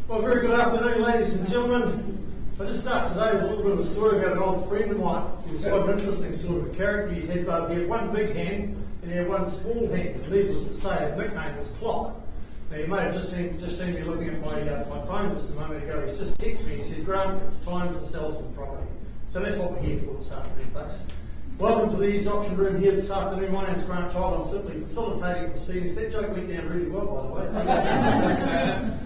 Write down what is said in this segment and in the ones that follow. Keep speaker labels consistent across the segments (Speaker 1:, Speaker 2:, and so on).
Speaker 1: Well, very good afternoon, ladies and gentlemen. I just start today with a little bit of a story about an old friend of mine. He was quite an interesting sort of a character. He had one big hand and he had one small hand. Needless to say, his nickname was Clock. Now, you may have just seen me looking at my phone just a moment ago. He's just texted me. He said, "Grant, it's time to sell some property." So that's what we're here for this afternoon, folks. Welcome to the EVES auction room here this afternoon. My name's Grant Child. I'm simply facilitating proceedings. That joke went down really well, by the way.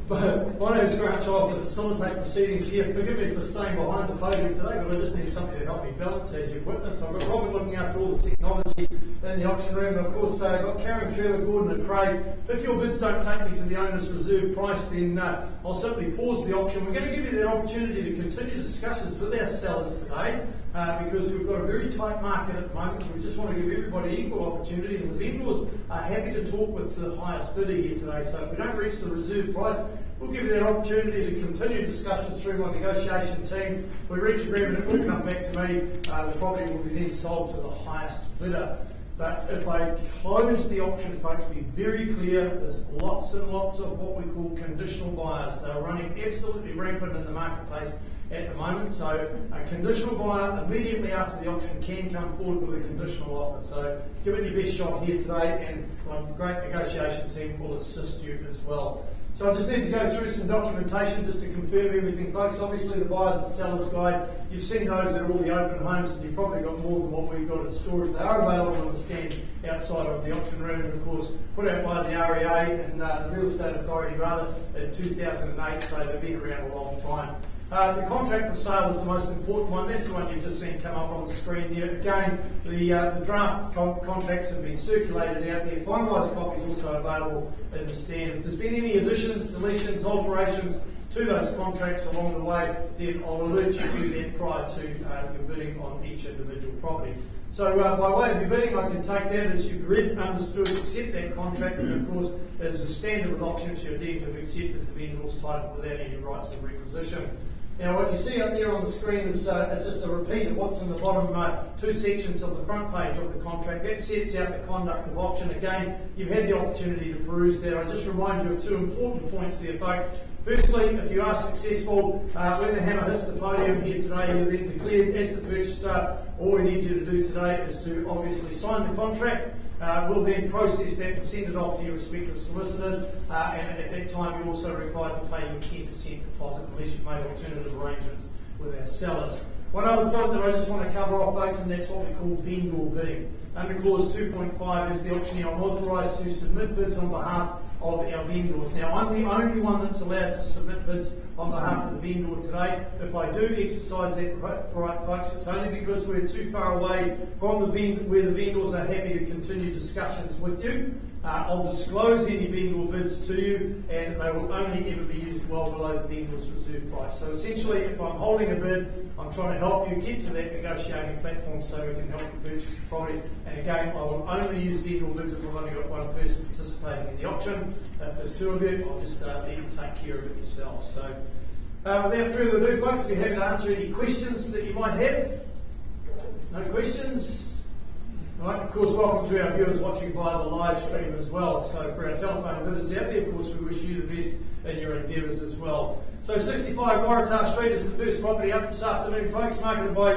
Speaker 1: But my name is Grant Child to facilitate proceedings here. Forgive me for staying behind the podium today, but I just need something to help me balance, as you've witnessed. I've got Robin looking after all the technology in the auction room. And of course, I've got Karen, Trevor, Gordon and Craig. If your bids don't take me to the owner's reserve price, then I'll simply pause the auction. We're going to give you that opportunity to continue discussions with our sellers today, because we've got a very tight market at the moment. We just want to give everybody equal opportunity, and the vendors are happy to talk with the highest bidder here today. So if we don't reach the reserve price, we'll give you that opportunity to continue discussions through my negotiation team. If we reach agreement, it will come back to me. The property will be then sold to the highest bidder. But if I close the auction, folks, be very clear, there's lots and lots of what we call conditional buyers. They're running absolutely rampant in the marketplace at the moment. So a conditional buyer immediately after the auction can come forward with a conditional offer. So give it your best shot here today, and my great negotiation team will assist you as well. So I just need to go through some documentation just to confirm everything, folks. Obviously the buyers and sellers guide, you've seen those that are all the open homes, and you've probably got more than what we've got in storage. They are available on the stand outside of the auction room, and of course put out by the REA and the Real Estate Authority in 2008, so they've been around a long time. The contract of sale is the most important one. That's the one you've just seen come up on the screen there. Again, the draft contracts have been circulated out there. Finalised copies also available in the stand. If there's been any additions, deletions, alterations to those contracts along the way, then I'll alert you to that prior to your bidding on each individual property. So by way of your bidding, I can take that as you've read, understood, accept that contract, and of course, as a standard with auctions, you're deemed to have accepted the vendor's title without any rights of requisition. Now, what you see up there on the screen is just a repeat of what's in the bottom two sections of the front page of the contract. That sets out the conduct of auction. Again, you've had the opportunity to peruse that. I just remind you of two important points there, folks. Firstly, if you are successful, when the hammer hits the podium here today, you're then declared as the purchaser. All we need you to do today is to obviously sign the contract. We'll then process that and send it off to your respective solicitors, and at that time you're also required to pay your 10% deposit unless you've made alternative arrangements with our sellers. One other point that I just want to cover off, folks, and that's what we call vendor bidding. Under clause 2.5 is the auctioneer authorised to submit bids on behalf of our vendors. Now, I'm the only one that's allowed to submit bids on behalf of the vendor today. If I do exercise that right, folks, it's only because we're too far away from where the vendors are happy to continue discussions with you. I'll disclose any vendor bids to you, and they will only ever be used well below the vendor's reserve price. So essentially, if I'm holding a bid, I'm trying to help you get to that negotiating platform so we can help you purchase the property. And again, I will only use vendor bids if we've only got one person participating in the auction. If there's two of you, I'll just let you take care of it yourself. So without further ado, folks, I'll be happy to answer any questions that you might have. No questions? Right, of course, welcome to our viewers watching via the live stream as well. So for our telephone bidders out there, of course, we wish you the best in your endeavours as well. So 65 Waratah Street is the first property up this afternoon, folks, marketed by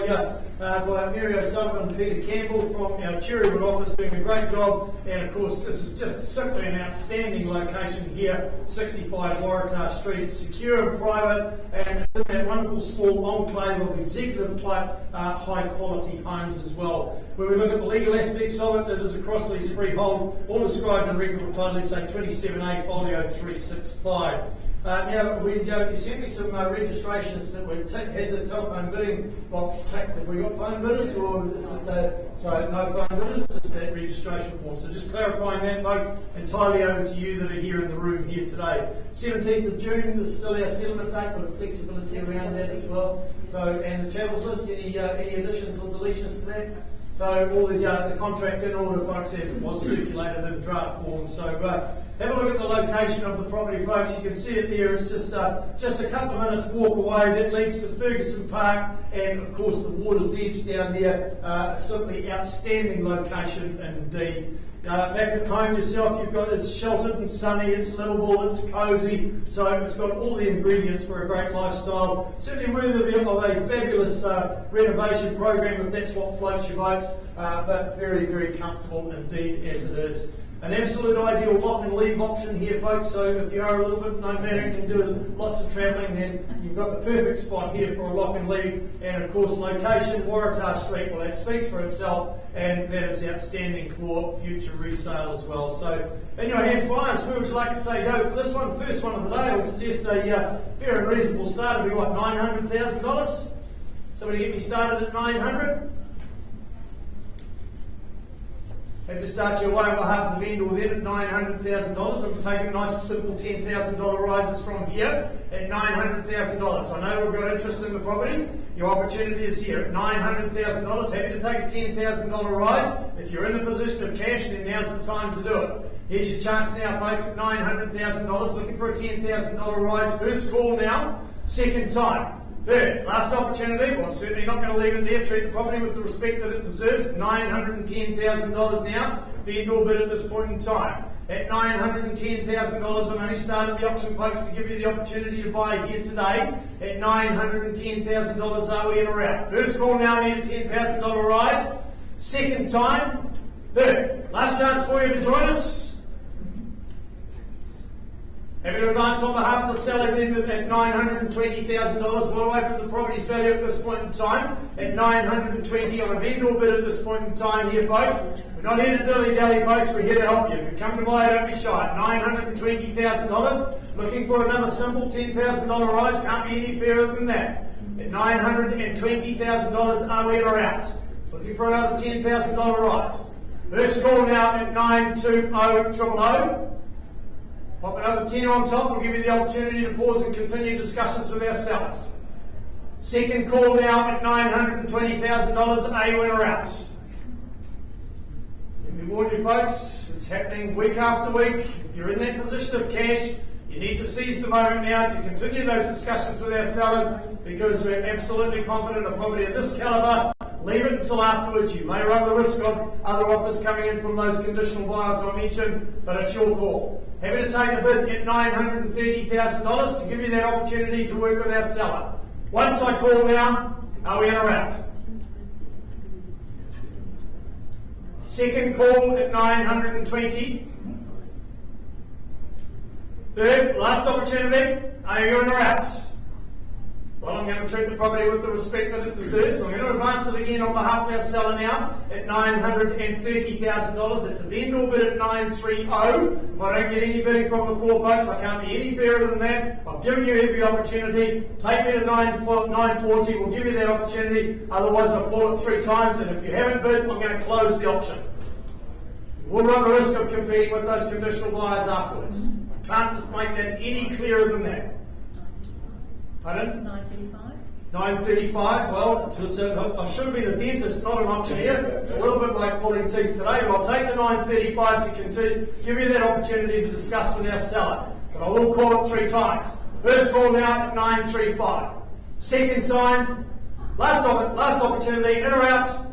Speaker 1: Mary O'Sullivan and Peter Campbell from our Cherrywood office, doing a great job. And of course, this is just simply an outstanding location here, 65 Waratah Street. It's secure and private, and it's in that wonderful small enclave of executive type high quality homes as well. When we look at the legal aspects of it, it is across lease freehold, all described in record of title, say 27A folio 365. Now, you sent me some registrations that had the telephone bidding box ticked. Have we got phone bidders, or is it no phone bidders, just that registration form? So just clarifying that, folks, entirely over to you that are here in the room here today. 17th of June is still our settlement date, but flexibility around that as well. So, and the channels list, any additions or deletions to that? So all the contract in order, folks, as it was circulated in draft form. So have a look at the location of the property, folks. You can see it there. It's just a couple of minutes walk away. That leads to Ferguson Park, and of course the water's edge down there. Simply outstanding location indeed. Back at home yourself, you've got it's sheltered and sunny, it's livable, it's cosy, so it's got all the ingredients for a great lifestyle. Certainly worthy of a fabulous renovation program if that's what floats your boats, but very, very comfortable indeed as it is. An absolute ideal lock and leave option here, folks, so if you are a little bit nomadic and doing lots of travelling, then you've got the perfect spot here for a lock and leave. And of course, location, Waratah Street, well, that speaks for itself, and that is outstanding for future resale as well. So, in your hands, buyers, where would you like to say go for this one? First one of the day, I would suggest a fair and reasonable start would be what, $900,000? Somebody get me started at 900? Happy to start you away on behalf of the vendor then at $900,000. I'm taking nice simple $10,000 rises from here at $900,000. I know we've got interest in the property. Your opportunity is here at $900,000. Happy to take a $10,000 rise. If you're in the position of cash, then now's the time to do it. Here's your chance now, folks, at $900,000. Looking for a $10,000 rise. First call now, second time. Third, last opportunity. Well, I'm certainly not going to leave it there. Treat the property with the respect that it deserves. $910,000 now. Vendor bid at this point in time. At $910,000, I'm only started the auction, folks, to give you the opportunity to buy here today. At $910,000, are we in or out? First call now, need a $10,000 rise. Second time. Third, last chance for you to join us. Happy to advance on behalf of the seller then at $920,000, well away from the property's value at this point in time, at $920 on a vendor bid at this point in time here, folks. We're not here to dilly-dally, folks, we're here to help you. If you come to buy, don't be shy. $920,000, looking for another simple $10,000 rise, can't be any fairer than that. At $920,000, are we in or out? Looking for another $10,000 rise. First call now at 920,000. Pop another 10 on top, we'll give you the opportunity to pause and continue discussions with our sellers. Second call now at $920,000, are you in or out? Let me warn you folks, it's happening week after week. If you're in that position of cash, you need to seize the moment now to continue those discussions with our sellers, because we're absolutely confident a property of this calibre. Leave it until afterwards. You may run the risk of other offers coming in from those conditional buyers I mentioned, but it's your call. Happy to take a bid at $930,000 to give you that opportunity to work with our seller. Once I call now, are we in or out? Second call at $920,000. Third, last opportunity, are you in or out? Well, I'm going to treat the property with the respect that it deserves. I'm going to advance it again on behalf of our seller now at $930,000. It's a vendor bid at $930,000. If I don't get any bidding from the four folks, I can't be any fairer than that. I've given you every opportunity. Take me to $940. We'll give you that opportunity. Otherwise, I'll call it 3 times. And if you haven't bid, I'm going to close the auction. We'll run the risk of competing with those conditional buyers afterwards. I can't just make that any clearer than that. Pardon? 935. Well, I should have been a dentist, not an auctioneer. It's a little bit like pulling teeth today, but I'll take the 935 to continue, give you that opportunity to discuss with our seller. But I will call it 3 times. First call now at 935. Second time, last opportunity, in or out?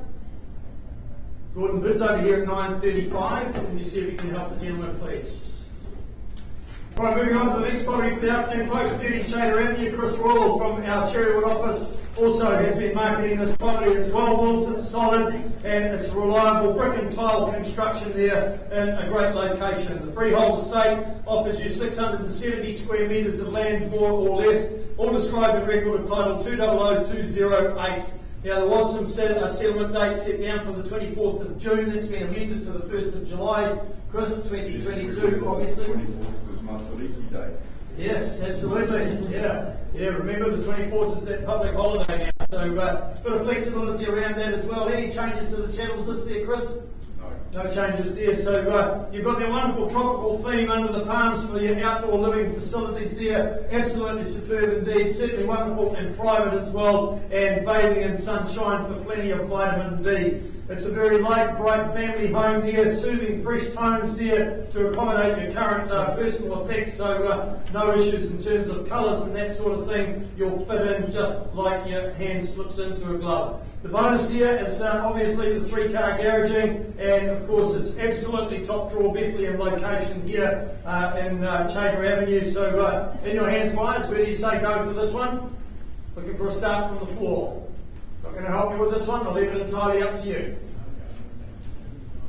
Speaker 1: Gordon bids over here at 935. Can you see if you can help the gentleman, please? Alright, moving on to the next property for the afternoon, folks. 30 Chater Avenue. Chris Royal from our Cherrywood office also has been marketing this property. It's well built, it's solid, and it's reliable brick and tile construction there in a great location. The freehold estate offers you 670 square metres of land, more or less, all described in record of title 200208. Now, there was some settlement date set down for the 24th of June. That's been amended to the 1st of July. Chris, 2022, obviously.
Speaker 2: 24th was Matariki Day.
Speaker 1: Yes, absolutely. Yeah. Remember, the 24th is that public holiday now. So, a bit of flexibility around that as well. Any changes to the channels list there, Chris? No changes there. So you've got that wonderful tropical theme under the palms for your outdoor living facilities there. Absolutely superb indeed. Certainly wonderful and private as well. And bathing in sunshine for plenty of vitamin D. It's a very light, bright family home there, soothing, fresh tones there to accommodate your current personal effects. So no issues in terms of colours and that sort of thing. You'll fit in just like your hand slips into a glove. The bonus here is obviously the 3-car garaging, and of course it's absolutely top drawer Bethlehem location here in Chater Avenue. So in your hands, Myers, where do you say go for this one? Looking for a start from the floor. Not going to help you with this one, I'll leave it entirely up to you.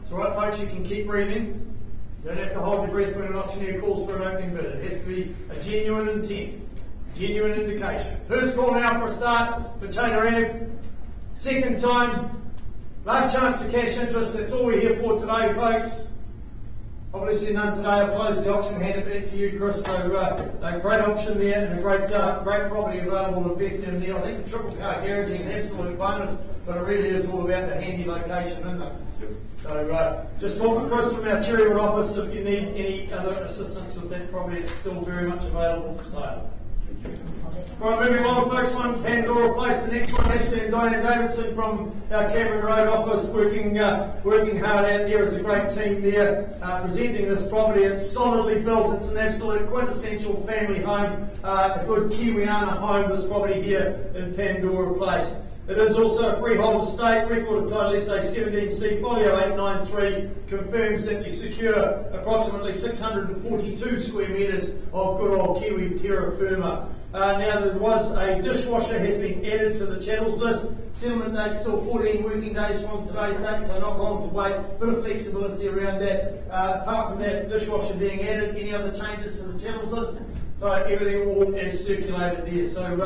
Speaker 1: It's alright folks, you can keep breathing. You don't have to hold your breath when an auctioneer calls for an opening bid. It has to be a genuine intent, genuine indication. First call now for a start for Chater Ave. Second time, last chance to cash interest. That's all we're here for today, folks. Obviously none today. I'll close the auction, hand it back to you, Chris. So a great option there and a great property available in Bethlehem there. I think the 3-car garaging an absolute bonus, but it really is all about the handy location, isn't it? Yep. So just talk to Chris from our Cherrywood office if you need any other assistance with that property. It's still very much available for sale. Right, moving on, folks. One Pandora Place. The next one, Ashley and Diane Davidson from our Cameron Road office, working hard out there as a great team there, presenting this property. It's solidly built. It's an absolute quintessential family home, a good Kiwiana home. This property here in Pandora Place. It is also a freehold estate. Record of title SA 17C folio 893 confirms that you secure approximately 642 square metres of good old Kiwi terra firma. Now there was a dishwasher has been added to the channels list. Settlement date still 14 working days from today's date, so not long to wait. Bit of flexibility around that. Apart from that dishwasher being added, any other changes to the channels list? So everything all is circulated there. So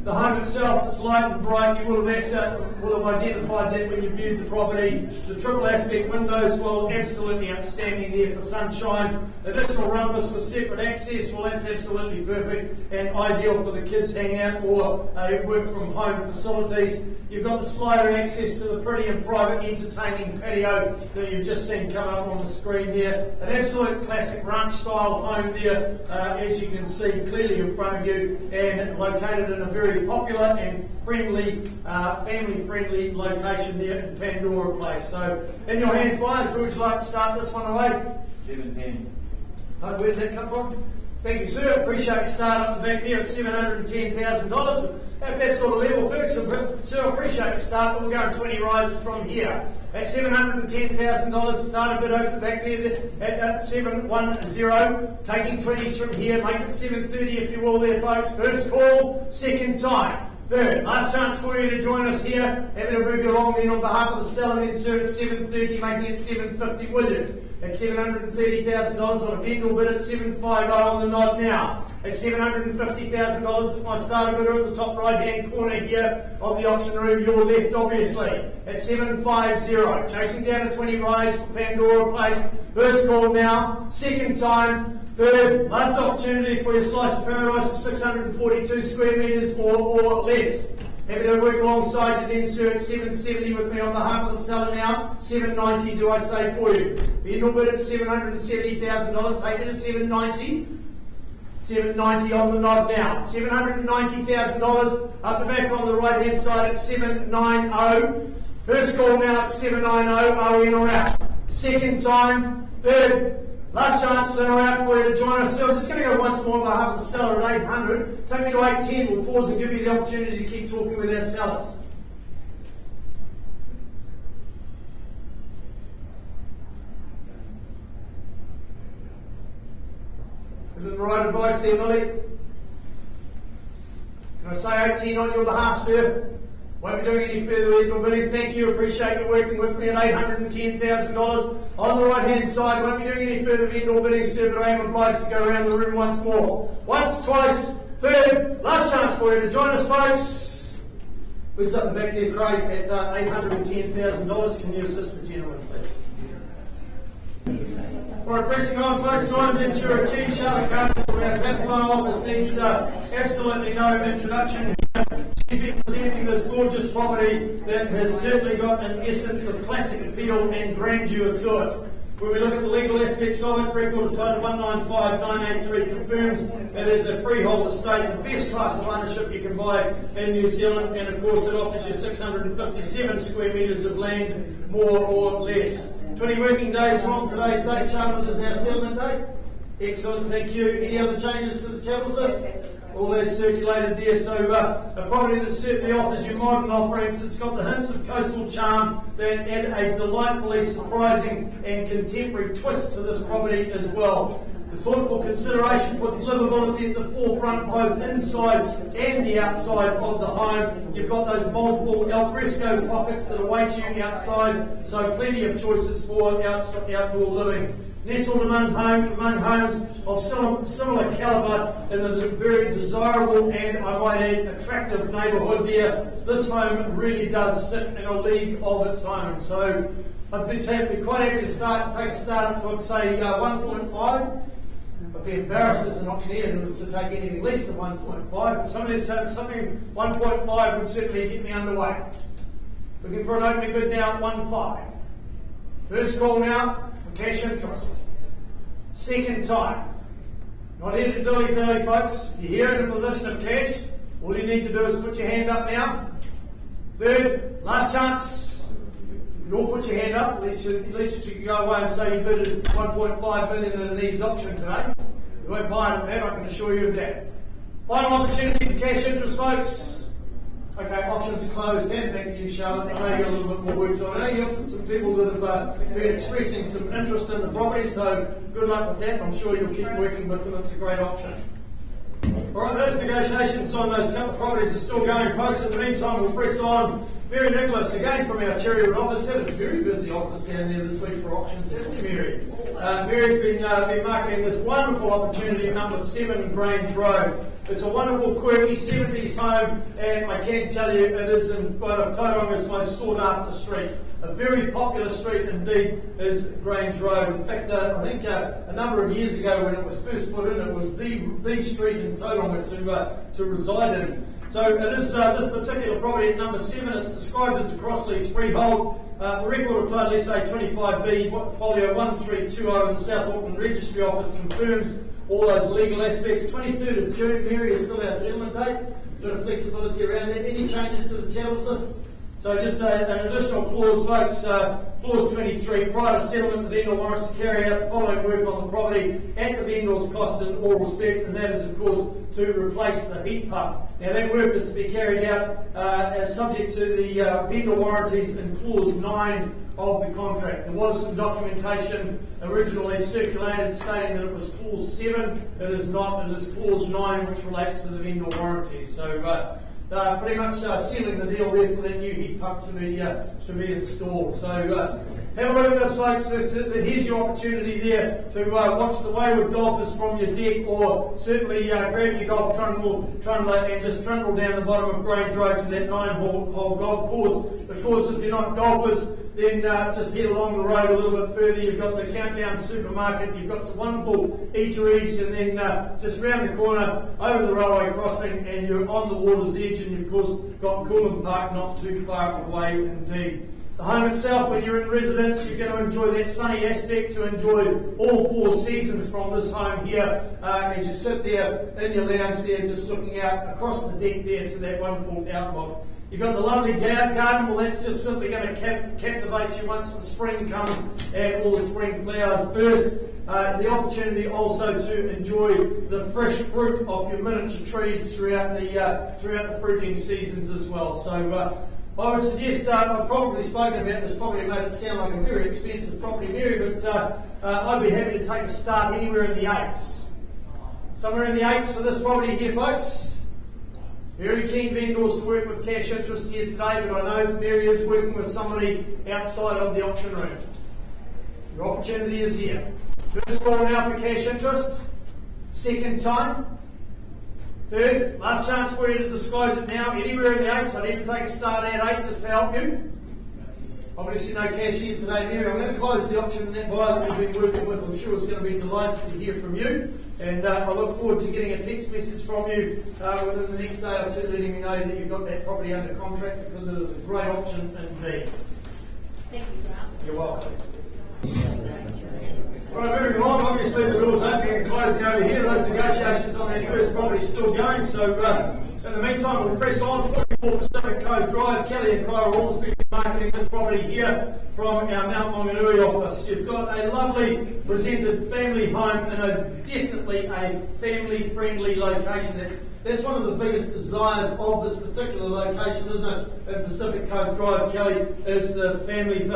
Speaker 1: the home itself is light and bright. You will have identified that when you viewed the property. The triple aspect windows, well, absolutely outstanding there for sunshine. Additional rumpus with separate access, well, that's absolutely perfect and ideal for the kids hang out or work from home facilities. You've got the slider access to the pretty and private entertaining patio that you've just seen come up on the screen there. An absolute classic ranch style home there, as you can see clearly in front of you, and located in a very popular and friendly, family-friendly location there in Pandora Place. So, in your hands, buyers, where would you like to start this one away?
Speaker 2: 710.
Speaker 1: Where did that come from? Thank you, sir. Appreciate your start up the back there at $710,000. At that sort of level, Ferguson, sir, appreciate your start, but we'll go 20 rises from here. At $710,000, start a bit over the back there at 710, taking 20s from here, make it 730 if you will there, folks. First call, second time. Third, last chance for you to join us here. Having to move you along then on behalf of the seller and insert at 730, making it 750, will you? At $730,000 on a vendor bid at 750 on the nod now. At $750,000 with my starter bidder at the top right hand corner here of the auction room, your left obviously. At 750, chasing down a 20 rise for Pandora Place. First call now, second time. Third, last opportunity for your slice of paradise of 642 square metres or less. Happy to work alongside you then, sir, at 770 with me on behalf of the seller now. 790 do I say for you. Vendor bid at $770,000, take it to 790. 790 on the nod now. $790,000 up the back on the right hand side at 790. First call now at 790. Are we in or out? Second time. Third. Last chance in or out for you to join us. So I'm just going to go once more on behalf of the seller at 800. Take me to 810. We'll pause and give you the opportunity to keep talking with our sellers. Is it the right advice there, Lily? Can I say 810 on your behalf, sir? Won't be doing any further legal bidding. Thank you. Appreciate you working with me at $810,000. On the right hand side, won't be doing any further vendor bidding, sir, but I am obliged to go around the room once more. Once, twice, third, last chance for you to join us, folks. Bids up the back there, Craig, at $810,000. Can you assist the gentleman, please? Alright, pressing on, folks. Time to ensure a key. Charlotte Gardner from our platform office needs absolutely no introduction. She's been presenting this gorgeous property that has certainly got an essence of classic appeal and grandeur to it. When we look at the legal aspects of it, record of title 195983 confirms it is a freehold estate, the best class of ownership you can buy in New Zealand, and of course it offers you 657 square metres of land, more or less. 20 working days from today's date, Charlotte, is our settlement date. Excellent, thank you. Any other changes to the channels list? All that's circulated there. So a property that certainly offers you modern offerings. It's got the hints of coastal charm that add a delightfully surprising and contemporary twist to this property as well. The thoughtful consideration puts livability at the forefront, both inside and the outside of the home. You've got those multiple alfresco pockets that await you outside, so plenty of choices for outdoor living. Nestled among homes of similar calibre in a very desirable and, I might add, attractive neighbourhood there, this home really does sit in a league of its own. So I'd be quite happy to take a start at, let's say, 1.5. I'd be embarrassed as an auctioneer to take anything less than 1.5, but something 1.5 would certainly get me underway. Looking for an opening bid now at 1.5. First call now. Cash interest. Second time. Not here to dilly-dally, folks. If you're here in a position of cash, all you need to do is put your hand up now. Third, last chance. You can all put your hand up. At least you can go away and say you bid at 1.5 billion in an EVES auction today. You won't buy it at that, I can assure you of that. Final opportunity for cash interest, folks. Okay, auction's closed. Hand back to you, Charlotte. I know you've got a little bit more work to do. I know you've got some people that have been expressing some interest in the property, so good luck with that. I'm sure you'll keep working with them. It's a great option. All right, those negotiations on those couple of properties are still going, folks. In the meantime, we'll press on. Mary Nicholas, again from our Cherrywood office, had a very busy office down there this week for auctions, haven't you, Mary? Mary's been marketing this wonderful opportunity, number 7 Grange Road. It's a wonderful, quirky 70s home, and I can tell you it is in one of Tauranga's most sought-after streets. A very popular street indeed is Grange Road. In fact, I think a number of years ago when it was first put in, it was the street in Tauranga to reside in. So it is this particular property at number 7. It's described as a cross-lease freehold. The record of title SA 25B, folio 1320 in the South Auckland Registry Office confirms all those legal aspects. 23rd of June, Mary, is still our settlement date. Bit of flexibility around that. Any changes to the channels list? So just an additional clause, folks, clause 23, prior to settlement, the vendor warrants to carry out the following work on the property at the vendor's cost in all respect, and that is, of course, to replace the heat pump. Now, that work is to be carried out subject to the vendor warranties in clause 9 of the contract. There was some documentation originally circulated stating that it was clause 7. It is not. It is clause 9, which relates to the vendor warranties. So pretty much sealing the deal there for that new heat pump to be installed. So have a look at this, folks. Here's your opportunity there to watch the wayward golfers from your deck, or certainly grab your golf trundle and just trundle down the bottom of Grange Road to that 9-hole golf course. Of course, if you're not golfers, then just head along the road a little bit further. You've got the Countdown supermarket, you've got some wonderful eateries, and then just round the corner, over the railway crossing, and you're on the water's edge, and you've, of course, got Coolum Park not too far away indeed. The home itself, when you're in residence, you're going to enjoy that sunny aspect, to enjoy all 4 seasons from this home here as you sit there in your lounge there, just looking out across the deck there to that wonderful outlook. You've got the lovely garden. Well, that's just simply going to captivate you once the spring comes and all the spring flowers burst. The opportunity also to enjoy the fresh fruit of your miniature trees throughout the fruiting seasons as well. So I would suggest, I've probably spoken about this, probably made it sound like a very expensive property, Mary, but I'd be happy to take a start anywhere in the 8s. Somewhere in the 8s for this property here, folks. Very keen vendors to work with cash interest here today, but I know Mary is working with somebody outside of the auction room. Your opportunity is here. First call now for cash interest. Second time. Third, last chance for you to disclose it now. Anywhere in the 8s, I'd even take a start at 8 just to help you. Obviously no cash here today, Mary. I'm going to close the auction, and that buyer that we've been working with, I'm sure, is going to be delighted to hear from you. And I look forward to getting a text message from you within the next day or two, letting me know that you've got that property under contract, because it is a great option indeed.
Speaker 3: Thank you, Grant.
Speaker 1: You're welcome. Right, moving on, obviously the door's opening and closing over here. Those negotiations on that US property are still going, so in the meantime we'll press on. 44 Pacific Cove Drive, Kelly and Kyle Ormsby marketing this property here from our Mount Maunganui office. You've got a lovely presented family home in definitely a family-friendly location. That's one of the biggest desires of this particular location, isn't it? In Pacific Cove Drive, Kelly, is the family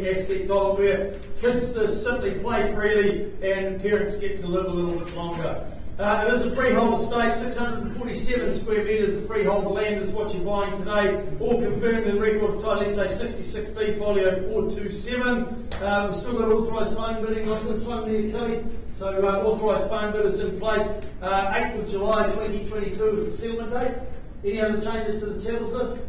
Speaker 1: aspect of it, where kids just simply play freely and parents get to live a little bit longer. It is a freehold estate, 647 square metres of freehold land is what you're buying today, all confirmed in record of title SA 66B folio 427. We've still got authorised phone bidding on this one there, Kelly. So authorised phone bid is in place. 8th of July 2022 is the settlement date. Any other changes to the tables list?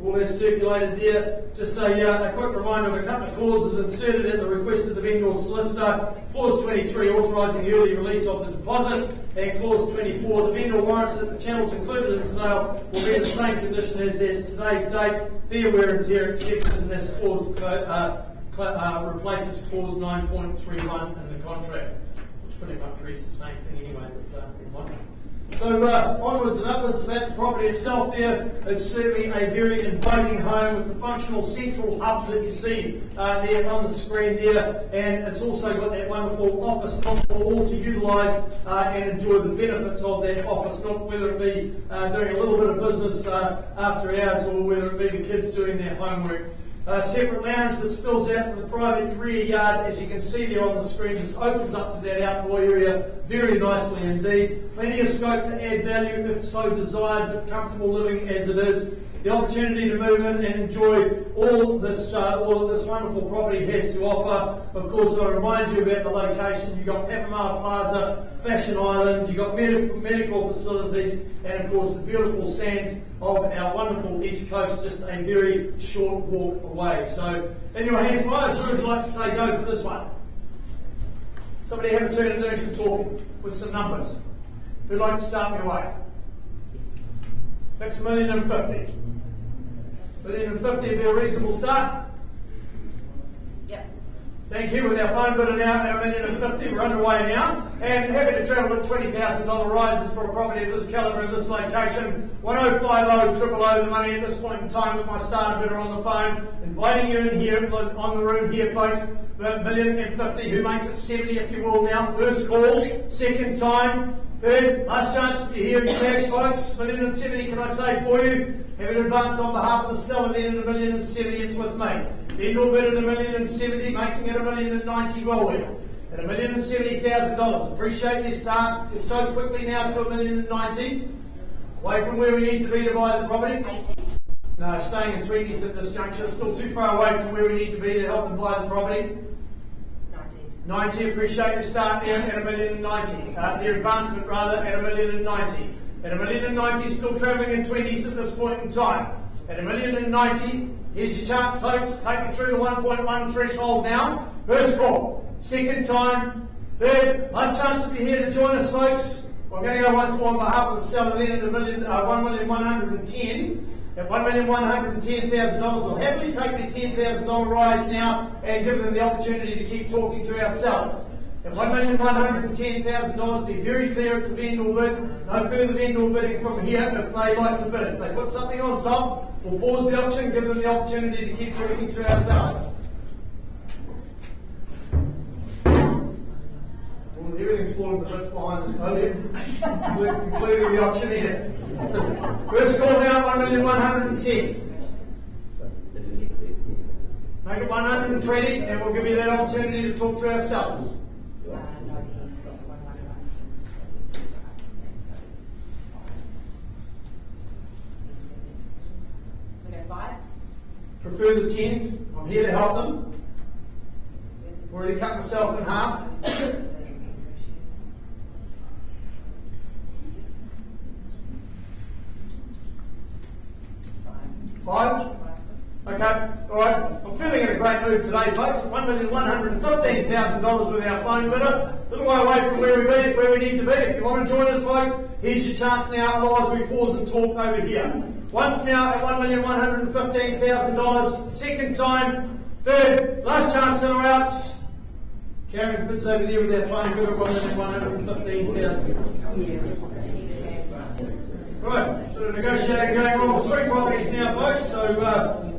Speaker 1: All that's circulated there. Just a quick reminder of a couple of clauses inserted at the request of the vendor solicitor. Clause 23, authorising the early release of the deposit. And clause 24, the vendor warrants that the channels included in the sale will be in the same condition as today's date. Fair wear and tear exception, and this clause replaces clause 9.31 in the contract, which pretty much reads the same thing anyway, but we might. So onwards and upwards about the property itself there, it's certainly a very inviting home with the functional central hub that you see there on the screen there, and it's also got that wonderful office nook for all to utilise and enjoy the benefits of that office nook, whether it be doing a little bit of business after hours or whether it be the kids doing their homework. Separate lounge that spills out to the private rear yard, as you can see there on the screen, just opens up to that outdoor area very nicely indeed. Plenty of scope to add value if so desired, but comfortable living as it is. The opportunity to move in and enjoy all this wonderful property has to offer. Of course, I remind you about the location. You've got Papamar Plaza, Fashion Island, you've got medical facilities, and of course the beautiful sands of our wonderful East Coast, just a very short walk away. So, in your hands, Myers, who would you like to say go for this one? Somebody have a turn and do some talking with some numbers. Who'd like to start me away? That's $1,050,000. $1,050,000 would be a reasonable start.
Speaker 3: Yep.
Speaker 1: Thank you. With our phone bidder now at $1,050,000, we're underway now, and happy to travel at $20,000 rises for a property of this calibre in this location. 1050 000 the money at this point in time with my starter bidder on the phone, inviting you in here on the room here, folks. $1,050,000, who makes it 70 if you will now. First call, second time, third, last chance if you're here in cash, folks. $1,070,000 can I say for you? Have an advance on behalf of the seller then at $1,070,000, it's with me. Vendor bid at $1,070,000, making it $1,090,000 well well. At $1,070,000. Appreciate your start so quickly now to $1,090,000. Away from where we need to be to buy the property.
Speaker 3: 18.
Speaker 1: No, staying in 20s at this juncture. Still too far away from where we need to be to help them buy the property. 90, appreciate the start there at $1,090,000. The advancement rather at $1,090,000. At $1,090,000, still travelling in 20s at this point in time. At $1,090,000, here's your chance, folks. Take me through the 1.1 threshold now. First call, second time, third, last chance if you're here to join us, folks. We're going to go once more on behalf of the seller then at $1,110,000. At $1,110,000, I'll happily take the $10,000 rise now and give them the opportunity to keep talking to our sellers. At $1,110,000, be very clear it's a vendor bid. No further vendor bidding from here if they like to bid. If they put something on top, we'll pause the auction, give them the opportunity to keep talking to our sellers. Well, everything's falling to bits behind this podium, including the auctioneer. First call now, $1,110,000. Make it $120,000 and we'll give you that opportunity to talk to our sellers.
Speaker 3: No, he's got 111. We go 5?
Speaker 1: Prefer the 10. I'm here to help them. I've already cut myself in half. 5? Okay, alright. I'm feeling in a great mood today, folks. $1,115,000 with our phone bidder. A little way away from where we need to be. If you want to join us, folks, here's your chance now. Otherwise, we pause and talk over here. Once now at $1,115,000. Second time. Third. Last chance in or outs. Karen puts over there with our phone bill of 115,000. Right, sort of negotiating going on with 3 properties now, folks. So in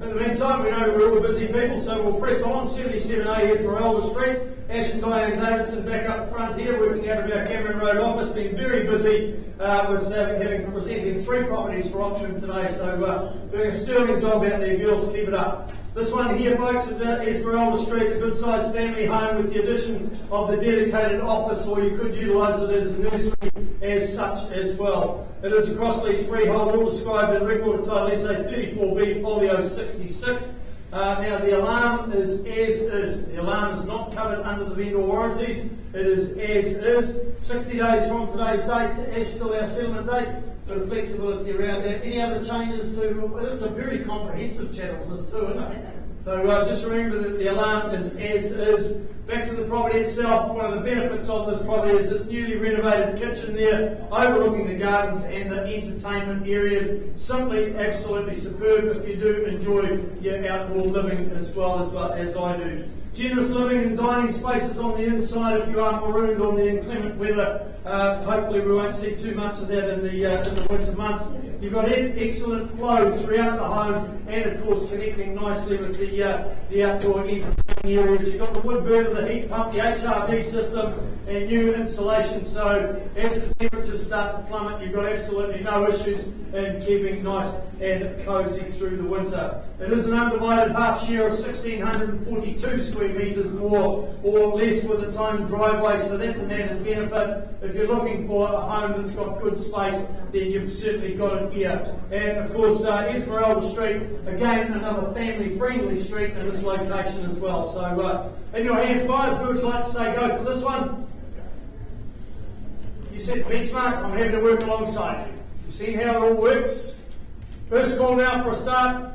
Speaker 1: the meantime, we know we're all busy people, so we'll press on. 77A, here's Morelva Street. Ash and Diane Davidson back up front here, working out of our Cameron Road office. Been very busy with having presenting 3 properties for auction today. So doing a sterling job out there, girls. Keep it up. This one here, folks, is Morelva Street, a good-sized family home with the additions of the dedicated office, or you could utilise it as a nursery as such as well. It is a cross-lease freehold, all described in record of title SA 34B, folio 66. Now, the alarm is as is. The alarm is not covered under the vendor warranties. It is as is. 60 days from today's date. Ash, still our settlement date. Bit of flexibility around that. Any other changes to? Well, it's a very comprehensive channels, this too, isn't it? So just remember that the alarm is as is. Back to the property itself, one of the benefits of this property is its newly renovated kitchen there, overlooking the gardens and the entertainment areas. Simply absolutely superb if you do enjoy your outdoor living as well as I do. Generous living and dining spaces on the inside if you aren't marooned on the inclement weather. Hopefully we won't see too much of that in the winter months. You've got excellent flow throughout the home and of course connecting nicely with the outdoor entertainment areas. You've got the wood burner, the heat pump, the HRV system and new insulation. So as the temperatures start to plummet, you've got absolutely no issues in keeping nice and cosy through the winter. It is an undivided half share of 1,642 square metres more or less with its own driveway, so that's an added benefit. If you're looking for a home that's got good space, then you've certainly got it here. And of course, Esmeralda Street, again, another family-friendly street in this location as well. So in your hands, buyers, who would you like to say go for this one? You set the benchmark, I'm happy to work alongside you. You've seen how it all works. First call now for a start.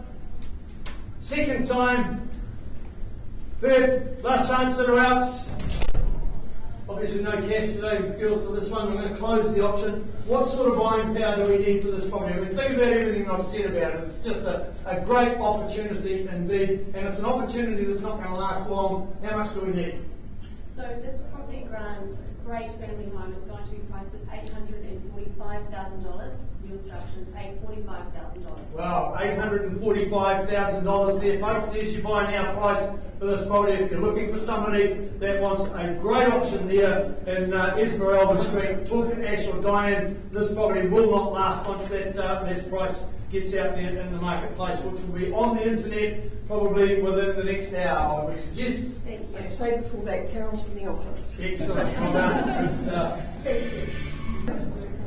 Speaker 1: Second time. Third, last chance in or outs. Obviously no cash today, girls, for this one. I'm going to close the auction. What sort of buying power do we need for this property? I mean, think about everything I've said about it. It's just a great opportunity indeed, and it's an opportunity that's not going to last long. How much do we need?
Speaker 4: So this property grant, great family home, is going to be priced at $845,000. New instructions, $845,000.
Speaker 1: Wow, $845,000 there, folks. There's your buy now price for this property. If you're looking for somebody that wants a great option there in Esmeralda Street, talk to Ash or Diane. This property will not last once that this price gets out there in the marketplace, which will be on the internet probably within the next hour, I would suggest.
Speaker 4: Thank you.
Speaker 5: I'd say before that, Carol's in the office.
Speaker 1: Excellent. Well done. Good stuff.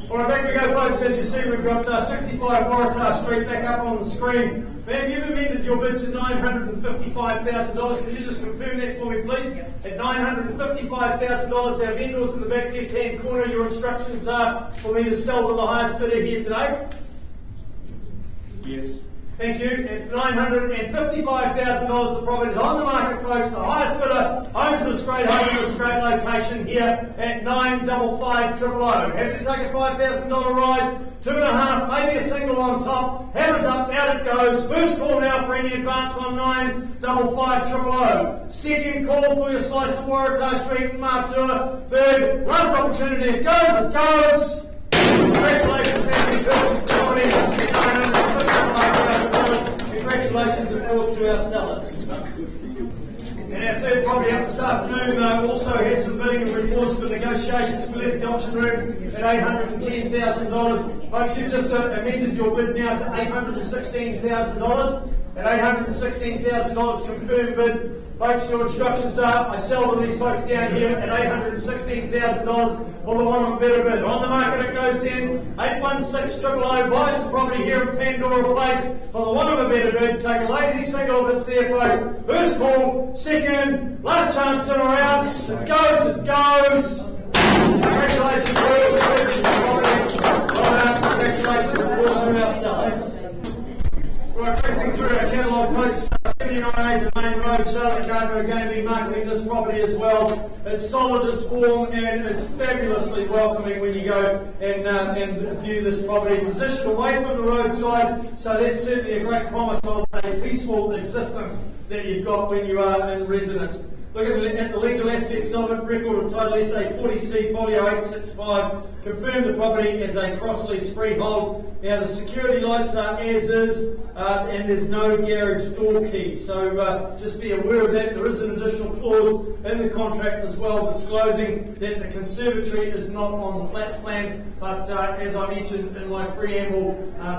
Speaker 1: All right, back we go, folks. As you see, we've got 65 Waratah Street back up on the screen. Ma'am, you've amended your bid to $955,000. Can you just confirm that for me, please? At $955,000, our vendors in the back left-hand corner, your instructions are for me to sell to the highest bidder here today?
Speaker 2: Yes.
Speaker 1: Thank you. At $955,000, the property is on the market, folks. The highest bidder owns this great home in this great location here at $955,000. Happy to take a $5,000 rise, 2.5, maybe a single on top. Hammers up, out it goes. First call now for any advance on $955,000. Second call for your slice of Waratah Street in Matua. Third, last opportunity. It goes, it goes. Congratulations, Nancy Curtis, property. Congratulations, of course, to our sellers. And our third property up this afternoon also had some bidding and reports for negotiations. We left the auction room at $810,000. Folks, you've just amended your bid now to $816,000. At $816,000 confirmed bid. Folks, your instructions are, I sell to these folks down here at $816,000 for the one of a better bid. On the market it goes then, 816,000 buys the property here in Pandora Place for the one of a better bid. Take a lazy single if it's there, folks. First call, second, last chance in or outs. It goes, it goes. Congratulations, congratulations, of course, to our sellers. Right, pressing through our catalogue, folks. 79A the main road, Charlotte Carter are going to be marketing this property as well. It's solid, it's warm, and it's fabulously welcoming when you go and view this property. Positioned away from the roadside, so that's certainly a great promise of a peaceful existence that you've got when you are in residence. Looking at the legal aspects of it, record of title SA 40C folio 865, confirm the property as a cross-lease freehold. Now the security lights are as is, and there's no garage door key. So just be aware of that. There is an additional clause in the contract as well disclosing that the conservatory is not on the flats plan, but as I mentioned in my preamble,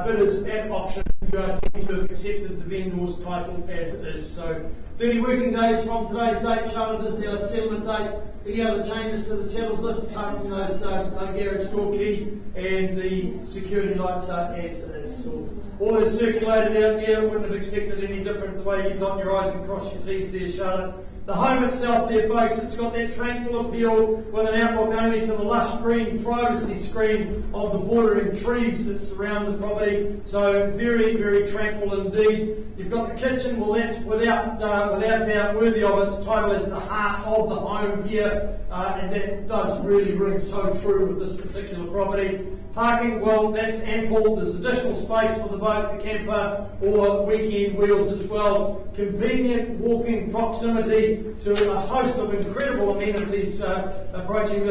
Speaker 1: bidders at auction tend to have accepted the vendor's title as it is. So 30 working days from today's date, Charlotte, is our settlement date. Any other changes to the chattels list apart from those no garage door key and the security lights are as it is. So all is circulated out there. Wouldn't have expected any different the way you dot your I's and cross your T's there, Charlotte. The home itself there, folks, it's got that tranquil appeal with an outlook only to the lush green privacy screen of the bordering trees that surround the property. So very, very tranquil indeed. You've got the kitchen. Well, that's without doubt worthy of its title as the heart of the home here, and that does really ring so true with this particular property. Parking, well, that's ample. There's additional space for the boat, the camper, or weekend wheels as well. Convenient walking proximity to a host of incredible amenities surrounding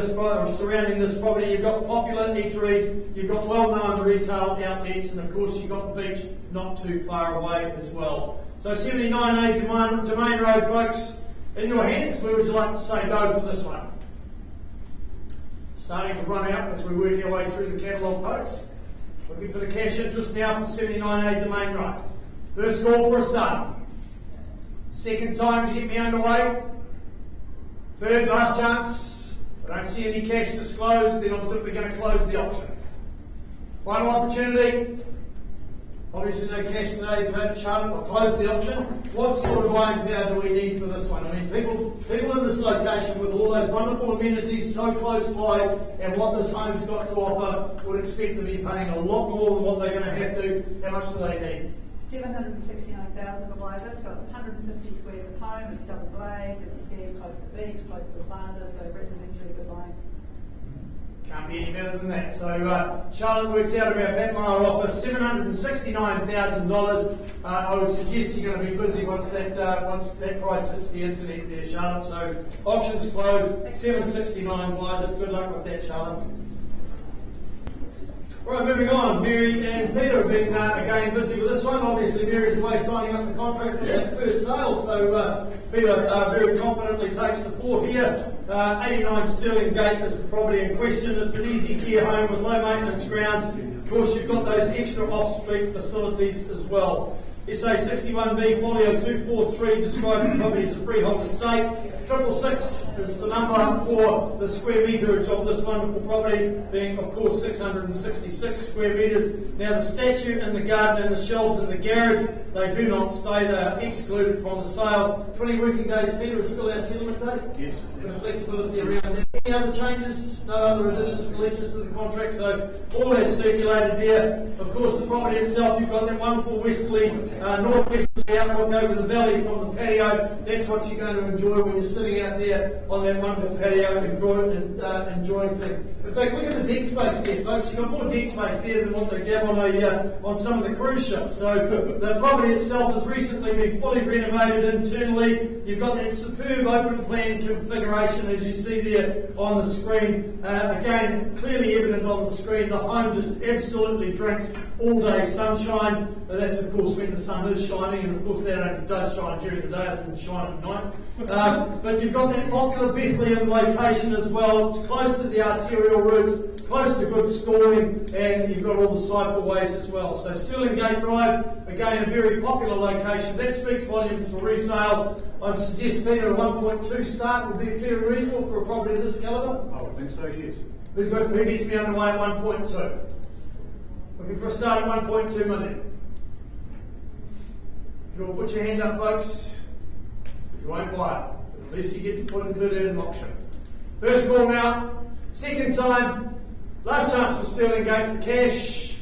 Speaker 1: this property. You've got popular eateries, you've got well-known retail outlets, and of course you've got the beach not too far away as well. So 79A Domain Road, folks, in your hands. Where would you like to say go for this one? Starting to run out as we work our way through the catalogue, folks. Looking for the cash interest now for 79A Domain Road. First call for a start. Second time to get me underway. Third, last chance. If I don't see any cash disclosed, then I'm simply going to close the auction. Final opportunity. Obviously no cash today, Charlotte. I'll close the auction. What sort of buying power do we need for this one? I mean, people in this location with all those wonderful amenities so close by and what this home's got to offer would expect to be paying a lot more than what they're going to have to. How much do they need?
Speaker 5: 769,000 to buy this, so it's 150 squares of home, it's double glazed, as you said, close to the beach, close to the plaza, so it represents really good buying.
Speaker 1: Can't be any better than that. So Charlotte works out about that mile offer, $769,000. I would suggest you're going to be busy once that price hits the internet there, Charlotte. So auctions closed, $769 buys it. Good luck with that, Charlotte. Right, moving on. Mary and Peter have been again busy with this one. Obviously, Mary's away signing up the contract for that first sale. So Peter very confidently takes the fort here. 89 Stirling Gate is the property in question. It's an easy care home with low maintenance grounds. Of course, you've got those extra off-street facilities as well. SA 61B folio 243 describes the property as a freehold estate. 666 is the number for the square meterage of this wonderful property, being of course 666 square metres. Now the statue and the garden and the shelves in the garage, they do not stay, they are excluded from the sale. 20 working days, Peter, is still our settlement date?
Speaker 2: Yes.
Speaker 1: Bit of flexibility around that. Any other changes? No other additions, deletions to the contract, so all that's circulated here. Of course, the property itself, you've got that wonderful westerly, northwesterly outlook over the valley from the patio. That's what you're going to enjoy when you're sitting out there on that wonderful patio and enjoying things. In fact, look at the deck space there, folks. You've got more deck space there than what they have on some of the cruise ships. So the property itself has recently been fully renovated internally. You've got that superb open plan configuration as you see there on the screen. Again, clearly evident on the screen, the home just absolutely drinks all day sunshine. That's of course when the sun is shining, and of course that only does shine during the day, it doesn't shine at night. But you've got that popular Bethlehem location as well. It's close to the arterial routes, close to good schooling, and you've got all the cycleways as well. So Stirling Gate Drive, again a very popular location. That speaks volumes for resale. I'd suggest Peter a 1.2 start would be fairly reasonable for a property of this calibre.
Speaker 2: I would think so, yes.
Speaker 1: Who gets me underway at 1.2? Looking for a start at 1.2 million. You all put your hand up, folks. You won't buy it. At least you get to put it in an auction. First call now. Second time. Last chance for Stirling Gate for cash.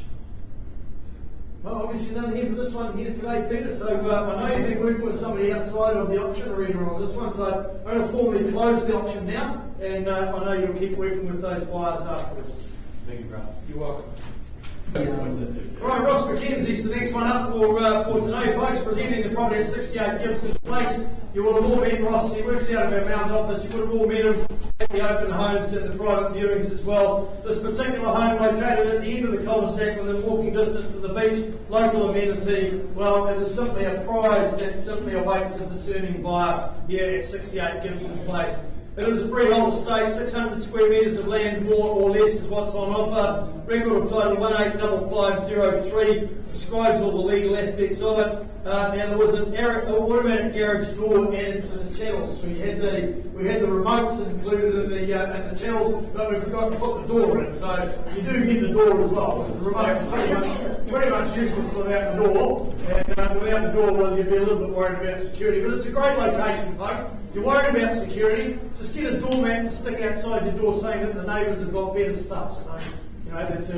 Speaker 1: Well, obviously none here for this one here today, Peter. So I know you've been working with somebody outside of the auction arena on this one. So I'm going to formally close the auction now. And I know you'll keep working with those buyers afterwards.
Speaker 2: Thank you, Grant.
Speaker 1: You're welcome. Right, Ross McKenzie's the next one up for today, folks, presenting the property at 68 Gibson Place. You will have all met Ross, he works out of our Mount office. You would have all met him at the open homes and the private viewings as well. This particular home located at the end of the cul-de-sac within walking distance of the beach, local amenity, well, it is simply a prize that simply awaits a discerning buyer here at 68 Gibson Place. It is a freehold estate, 600 square metres of land, more or less is what's on offer. Record of title 185503 describes all the legal aspects of it. Now there was an automatic garage door added to the channels, so we had the remotes included in the channels, but we forgot to put the door in. So you do need the door as well, because the remote's pretty much useless without the door. And without the door, well, you'd be a little bit worried about security. But it's a great location, folks. If you're worried about security, just get a doormat to stick outside your door saying that the neighbours have got better stuff. So, you know, that's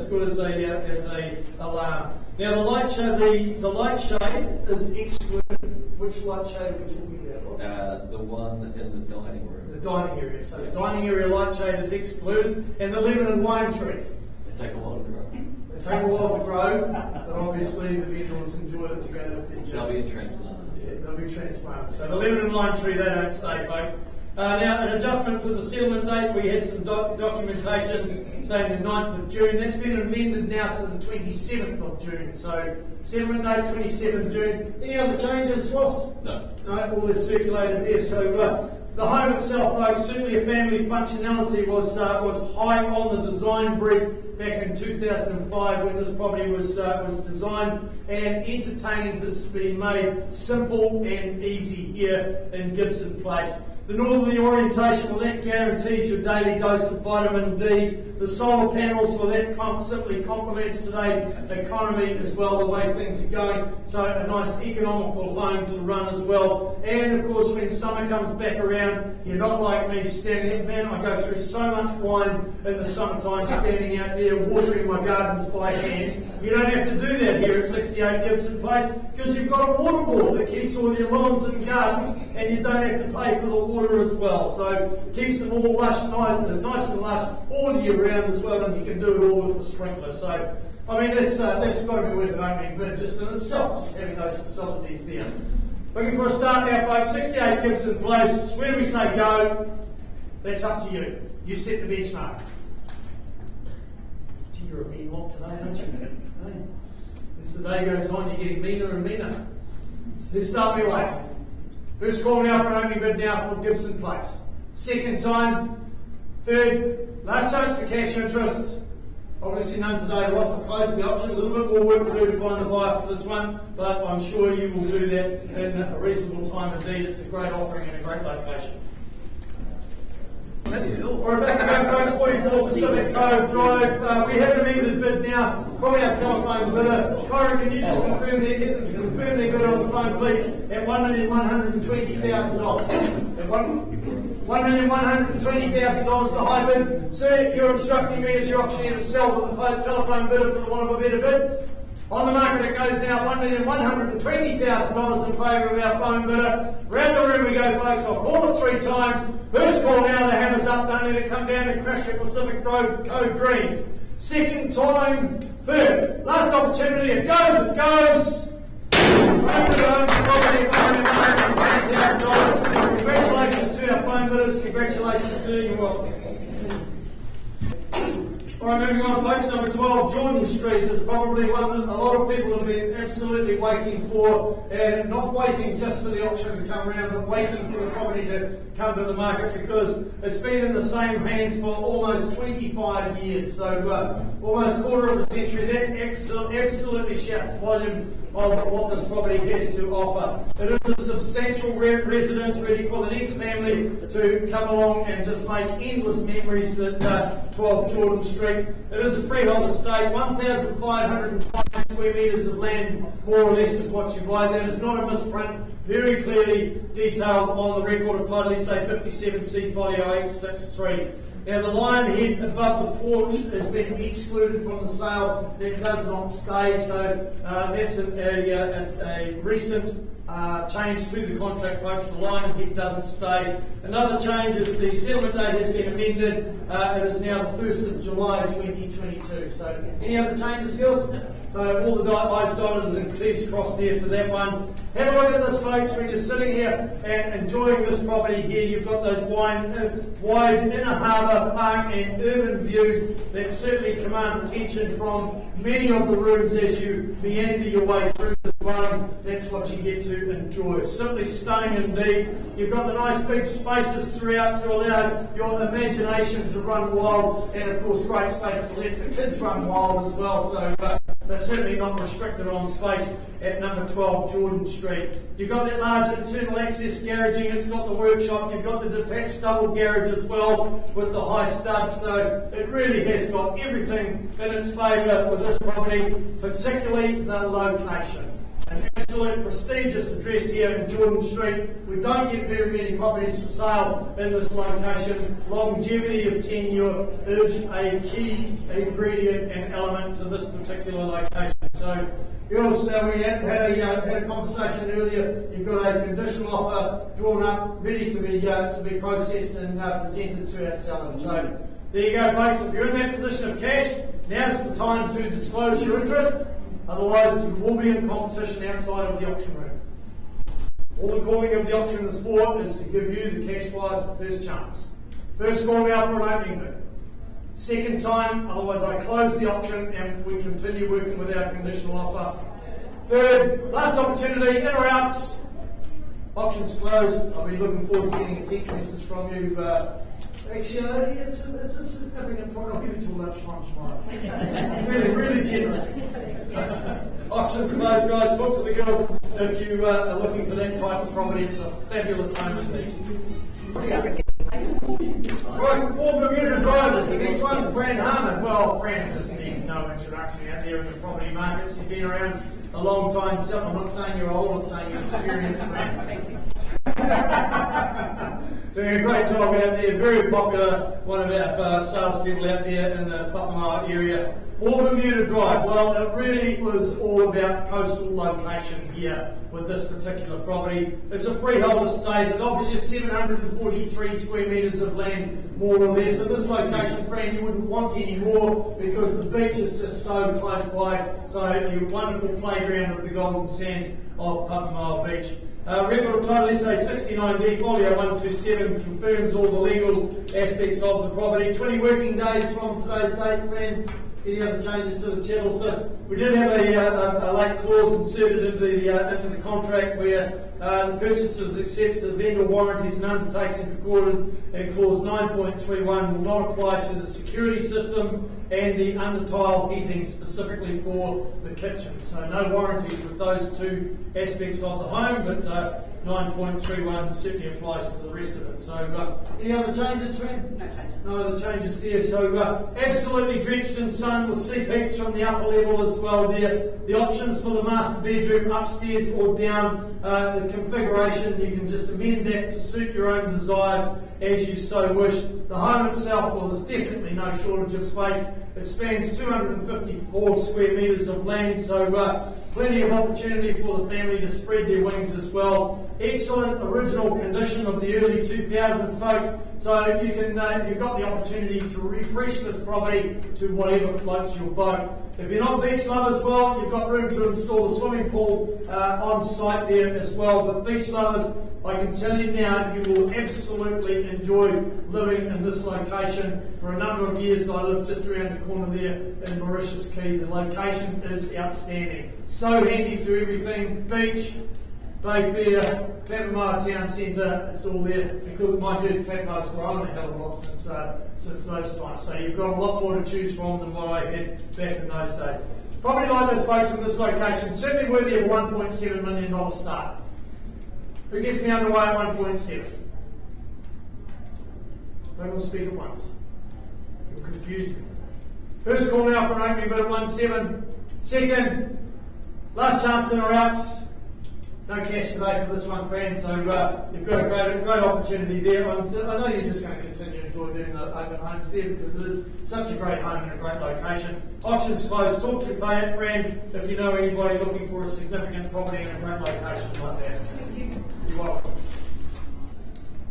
Speaker 1: good as a alarm. Now, the light shade is excluded. Which light shade are we talking about?
Speaker 6: The one in the dining room.
Speaker 1: The dining area. So the dining area light shade is excluded, and the lemon and lime trees.
Speaker 6: They take a while to grow.
Speaker 1: They take a while to grow, but obviously the vendors enjoy it together with each
Speaker 6: They'll
Speaker 1: other.
Speaker 6: be transplanted.
Speaker 1: Yeah, they'll be transplanted. So the lemon and lime tree, they don't stay, folks. Now, an adjustment to the settlement date, we had some documentation saying the 9th of June. That's been amended now to the 27th of June. So, settlement date, 27th June. Any other changes, Ross?
Speaker 6: No.
Speaker 1: No, all is circulated there. So, the home itself, folks, certainly a family functionality was high on the design brief back in 2005 when this property was designed, and entertaining has been made simple and easy here in Gibson Place. The northerly orientation, well, that guarantees your daily dose of vitamin D. The solar panels, well, that simply complements today's economy as well, the way things are going. So a nice economical home to run as well. And of course, when summer comes back around, you're not like me standing there. Man, I go through so much wine in the summertime standing out there watering my gardens by hand. You don't have to do that here at 68 Gibson Place because you've got a water board that keeps all your lawns and gardens, and you don't have to pay for the water as well. So it keeps them all lush, nice and lush all year round as well, and you can do it all with the sprinkler. So, I mean, that's got to be worth an opening bid just in itself, just having those facilities there. Looking for a start now, folks. 68 Gibson Place. Where do we say go? That's up to you. You set the benchmark. Gee, you're a mean lot today, aren't you? Hey. As the day goes on, you're getting meaner and meaner. So let's start me away. First call now for an opening bid now for Gibson Place. Second time. Third, last chance for cash interest. Obviously none today. Ross will close the auction. A little bit more work to do to find the buyer for this one, but I'm sure you will do that in a reasonable time indeed. It's a great offering and a great location. We're back again, folks. 44 Pacific Cove Drive. We have an amended bid now from our telephone bidder. Kyron, can you just confirm their bid on the phone, please? At $1,120,000. At $1,120,000 the high bid. Sir, you're instructing me as your auctioneer to sell with the telephone bidder for the want of a better bid. On the market it goes now $1,120,000 in favour of our phone bidder. Round the room we go, folks. I'll call it 3 times. First call now, the hammer's up. Don't let it come down and crash your Pacific Road Code dreams. Second time, third. Last opportunity, it goes, it goes. Congratulations to our phone bidders. Congratulations to you. You're welcome. Alright, moving on, folks. Number 12, Jordan Street is probably one that a lot of people have been absolutely waiting for, and not waiting just for the auction to come around, but waiting for the property to come to the market, because it's been in the same hands for almost 25 years, so almost a quarter of a century. That absolutely shouts volume of what this property has to offer. It is a substantial residence ready for the next family to come along and just make endless memories at 12 Jordan Street. It is a freehold estate, 1,505 square metres of land, more or less, is what you buy. That is not a misprint, very clearly detailed on the record of title, say 57C folio 863. Now the lion head above the porch has been excluded from the sale. That does not stay, so that's a recent change to the contract, folks. The line head doesn't stay. Another change is the settlement date has been amended. It is now the 1st of July 2022. So, any other changes, girls? So, all the I's dotted and T's crossed there for that one. Have a look at this, folks. When you're sitting here and enjoying this property here, you've got those wide inner harbour, park and urban views that certainly command attention from many of the rooms as you meander your way through this dwelling. That's what you get to enjoy. Simply stunning indeed. You've got the nice big spaces throughout to allow your imagination to run wild, and of course great space to let the kids run wild as well. So they're certainly not restricted on space at number 12 Jordan Street. You've got that large internal access garaging, it's got the workshop, you've got the detached double garage as well with the high studs, so it really has got everything in its favour with this property, particularly the location. An absolute prestigious address here in Jordan Street. We don't get very many properties for sale in this location. Longevity of tenure is a key ingredient and element to this particular location. So, girls, we had a conversation earlier. You've got a conditional offer drawn up, ready to be processed and presented to our sellers. So, there you go, folks. If you're in that position of cash, now's the time to disclose your interest. Otherwise, you will be in competition outside of the auction room. All the calling of the auction is for is to give you, the cash buyers, the first chance. First call now for an opening bid. Second time, otherwise I close the auction and we continue working with our conditional offer. Third, last opportunity, in or out. Auction's closed. I'll be looking forward to getting a text message from you. Actually, it's a significant point. I'll give it till lunchtime tomorrow. really generous. Auction's closed, guys. Talk to the girls if you are looking for that type of property. It's a fabulous home indeed. Right, 4 Bermuda drivers. The next one, Fran Harmon. Well, Fran just needs no introduction out there in the property markets. You've been around a long time. So I'm not saying you're old, I'm saying you're experienced, Fran. Thank you. Doing a great job out there, very popular, one of our salespeople out there in the Papamau area. 4 Bermuda Drive, well, it really was all about coastal location here with this particular property. It's a freehold estate. It offers you 743 square metres of land, more or less. In this location, Fran, you wouldn't want any more because the beach is just so close by. So your wonderful playground of the Golden Sands of Papamau Beach. Record of title SA 69D, folio 127 confirms all the legal aspects of the property. 20 working days from today's date, Fran. Any other changes to the chattels list? We did have a late clause inserted into the contract where the purchaser accepts the vendor warranties and undertakings recorded in clause 9.31 will not apply to the security system and the under-tile heating specifically for the kitchen. So no warranties with those two aspects of the home, but 9.31 certainly applies to the rest of it. So any other changes, Fran?
Speaker 3: No changes.
Speaker 1: No other changes there. So absolutely drenched in sun with sea peaks from the upper level as well there. The options for the master bedroom upstairs or down, the configuration, you can just amend that to suit your own desires as you so wish. The home itself, well, there's definitely no shortage of space. It spans 254 square metres of land, so plenty of opportunity for the family to spread their wings as well. Excellent original condition of the early 2000s, folks. So you can, you've got the opportunity to refresh this property to whatever floats your boat. If you're not beach lovers, well, you've got room to install a swimming pool on site there as well. But beach lovers, I can tell you now, you will absolutely enjoy living in this location. For a number of years, I lived just around the corner there in Mauritius Key. The location is outstanding. So handy to everything. Beach, Bayfair, Papamau Town Centre, it's all there. Because my dude, Papamau's grown a hell of a lot since those times. So you've got a lot more to choose from than what I had back in those days. Property like this, folks, in this location, certainly worthy of $1.7 million start. Who gets me underway at 1.7? Don't all speak at once. You'll confuse me. First call now for an opening bid at 1.7. Second, last chance in or out. No cash today for this one, friends, so you've got a great opportunity there. I know you're just going to continue to enjoy doing the open homes there because it is such a great home and a great location. Auction's closed. Talk to your friend if you know anybody looking for a significant property in a great location like that. You're welcome.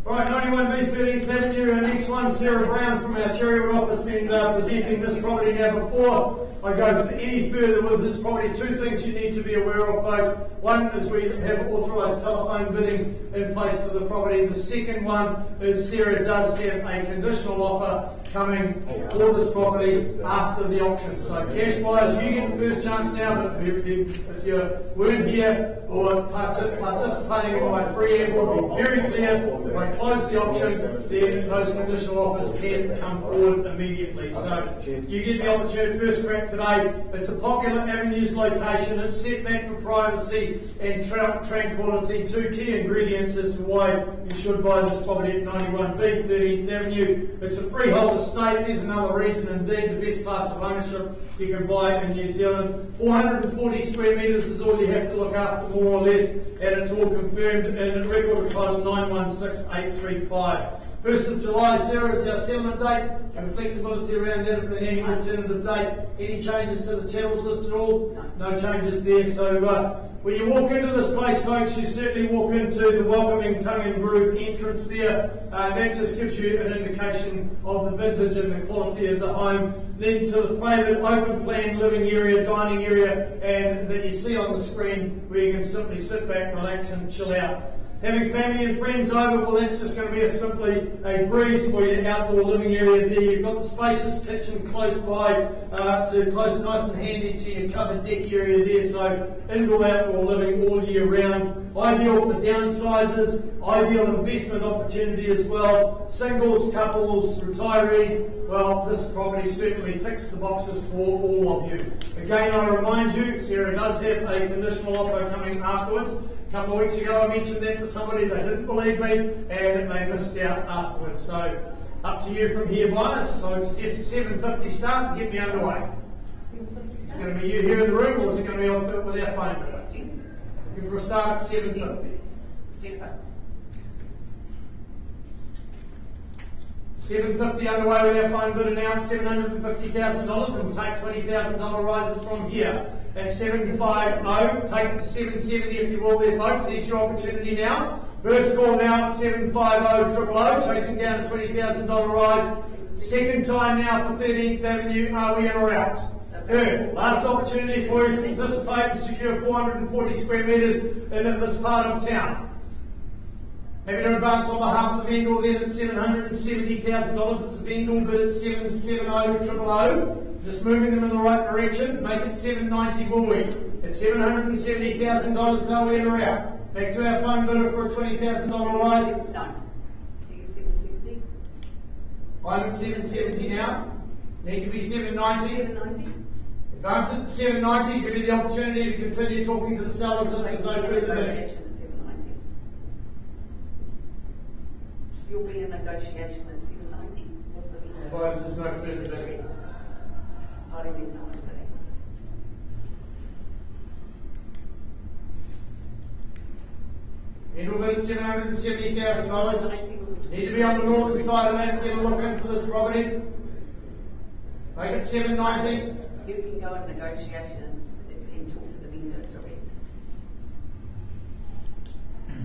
Speaker 1: Alright, 91B 13th Avenue, our next one, Sarah Brown from our Cherrywood office, been presenting this property now before. I go any further with this property. Two things you need to be aware of, folks. One is we have authorised telephone bidding in place for the property. The second one is Sarah does have a conditional offer coming for this property after the auction. So cash buyers, you get the first chance now, but if you weren't here or participating in my preamble, be very clear. If I close the auction, then those conditional offers can come forward immediately. So you get the opportunity first crack today. It's a popular avenues location. It's set back for privacy and tranquility. Two key ingredients as to why you should buy this property at 91B 13th Avenue. It's a freehold estate. There's another reason indeed. The best class of ownership you can buy in New Zealand. 440 square metres is all you have to look after, more or less, and it's all confirmed in record of title 916835. 1st of July, Sarah, is our settlement date, and flexibility around that if there's any alternative date. Any changes to the channels list at all? No changes there. So when you walk into this place, folks, you certainly walk into the welcoming tongue and groove entrance there. That just gives you an indication of the vintage and the quality of the home. Then to the flavoured open plan living area, dining area, and that you see on the screen where you can simply sit back, relax and chill out. Having family and friends over, well, that's just going to be simply a breeze for your outdoor living area there. You've got the spacious kitchen close by to close it nice and handy to your covered deck area there. So indoor, outdoor living all year round. Ideal for downsizers, ideal investment opportunity as well. Singles, couples, retirees. Well, this property certainly ticks the boxes for all of you. Again, I remind you, Sarah does have a conditional offer coming afterwards. A couple of weeks ago I mentioned that to somebody, they didn't believe me and they missed out afterwards. So up to you from here, buyers. So I suggest a 7:50 start to get me underway. Is it going to be you here in the room or is it going to be off with our phone number? Looking for a start at 7:50.
Speaker 3: Jennifer.
Speaker 1: 750 underway with our phone bid announced, $750,000, and we'll take $20,000 rises from here. At 750, take it to 770 if you will there, folks. Here's your opportunity now. First call now at 750 chasing down a $20,000 rise. Second time now for 13th Avenue, are we in or out? Third, last opportunity for you to participate and secure 440 square metres in this part of town. Happy to advance on behalf of the vendor then at $770,000. It's a vendor bid at 770,000. Just moving them in the right direction. Make it 790, will we? At $770,000, are we in or out? Back to our phone bidder for a $20,000 rise.
Speaker 3: No. He's 770.
Speaker 1: I'm at 770 now. Need to be 790.
Speaker 3: 790.
Speaker 1: Advance it to 790. Give you the opportunity to continue talking to the sellers if there's no further bidding.
Speaker 3: Negotiation at 790. You'll be in negotiation at 790 with the vendor.
Speaker 1: Provided there's no further bidding.
Speaker 3: I don't think there's no one bidding.
Speaker 1: Vendor bid at $770,000. Need to be on the northern side of that to get a look in for this property. Make it 790.
Speaker 3: You can go in negotiation and talk to the vendor direct.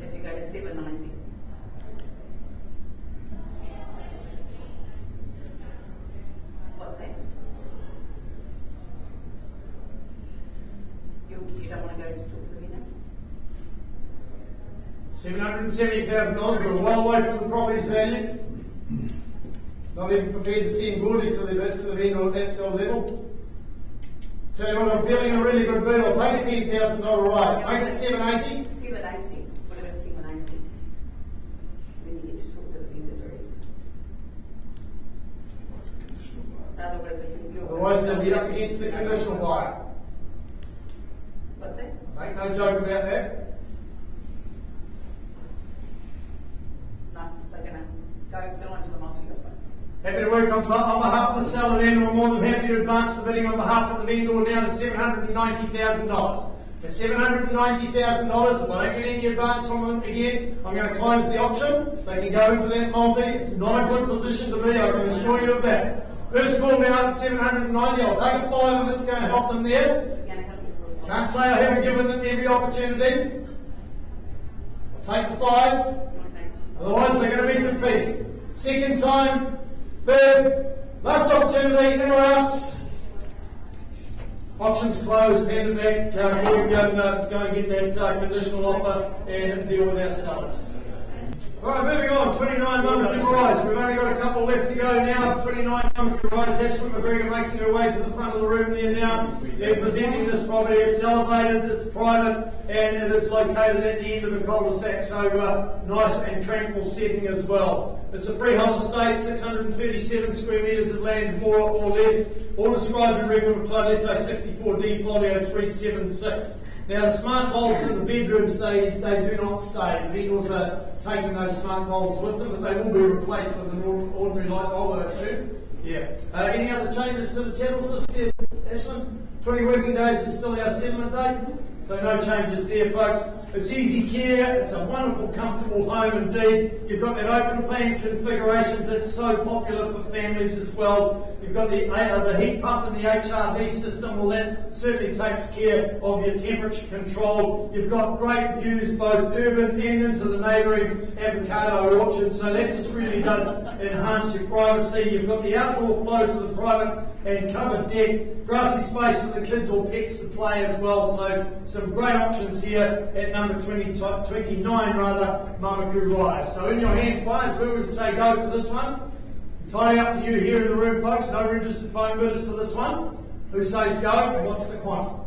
Speaker 3: If you go to 790. What's that? You don't want to go to talk to the vendor?
Speaker 1: $770,000. We're well away from the property's value. Not even prepared to send good until they bid to the vendor at that sort of level. Tell you what, I'm feeling a really good bid. I'll take a $10,000 rise. Make it 780.
Speaker 3: 780. What about 780? Then you get to talk to the vendor direct. Otherwise,
Speaker 1: Otherwise, they'll be up against the conditional buyer.
Speaker 3: What's that?
Speaker 1: Make no joke about that.
Speaker 3: No, they're going to go into the multi-offer.
Speaker 1: Happy to work on behalf of the seller then. We're more than happy to advance the bidding on behalf of the vendor now to $790,000. At $790,000, if I don't get any advance from them again, I'm going to close the auction. They can go into that multi. It's not a good position to be, I can assure you of that. First call now at 790. I'll take a 5 if it's going to help them there.
Speaker 3: Going to help you for a while.
Speaker 1: Can't say I haven't given them every opportunity. I'll take the 5.
Speaker 3: Okay.
Speaker 1: Otherwise, they're going to be competing. Second time, third, last opportunity, in or outs. Auction's closed, hand it back. Go and get that conditional offer and deal with our sellers. Alright, moving on, 29 Mummocky Rise. We've only got a couple left to go now. 29 Mummocky Rise, Ashley McGregor making her way to the front of the room there now. They're presenting this property. It's elevated, it's private, and it is located at the end of the cul-de-sac, so nice and tranquil setting as well. It's a freehold estate, 637 square metres of land, more or less, all described in regular title SA 64D folio 376. Now the smart bulbs in the bedrooms, they do not stay. The vendors are taking those smart bulbs with them, but they will be replaced with an ordinary light bulb, I assume. Yeah. Any other changes to the chattels list here, Ashlyn? 20 working days is still our settlement date, so no changes there, folks. It's easy care, it's a wonderful, comfortable home indeed. You've got that open plan configuration that's so popular for families as well. You've got the heat pump and the HRV system, well that certainly takes care of your temperature control. You've got great views both Durban and into the neighbouring avocado orchard, so that just really does enhance your privacy. You've got the outdoor flow to the private and covered deck, grassy space for the kids or pets to play as well, so some great options here at number 29 Mummocky Rise. So in your hands, players, we would say go for this one. Entirely up to you here in the room, folks. No registered phone bidders for this one. Who says go and what's the quantum?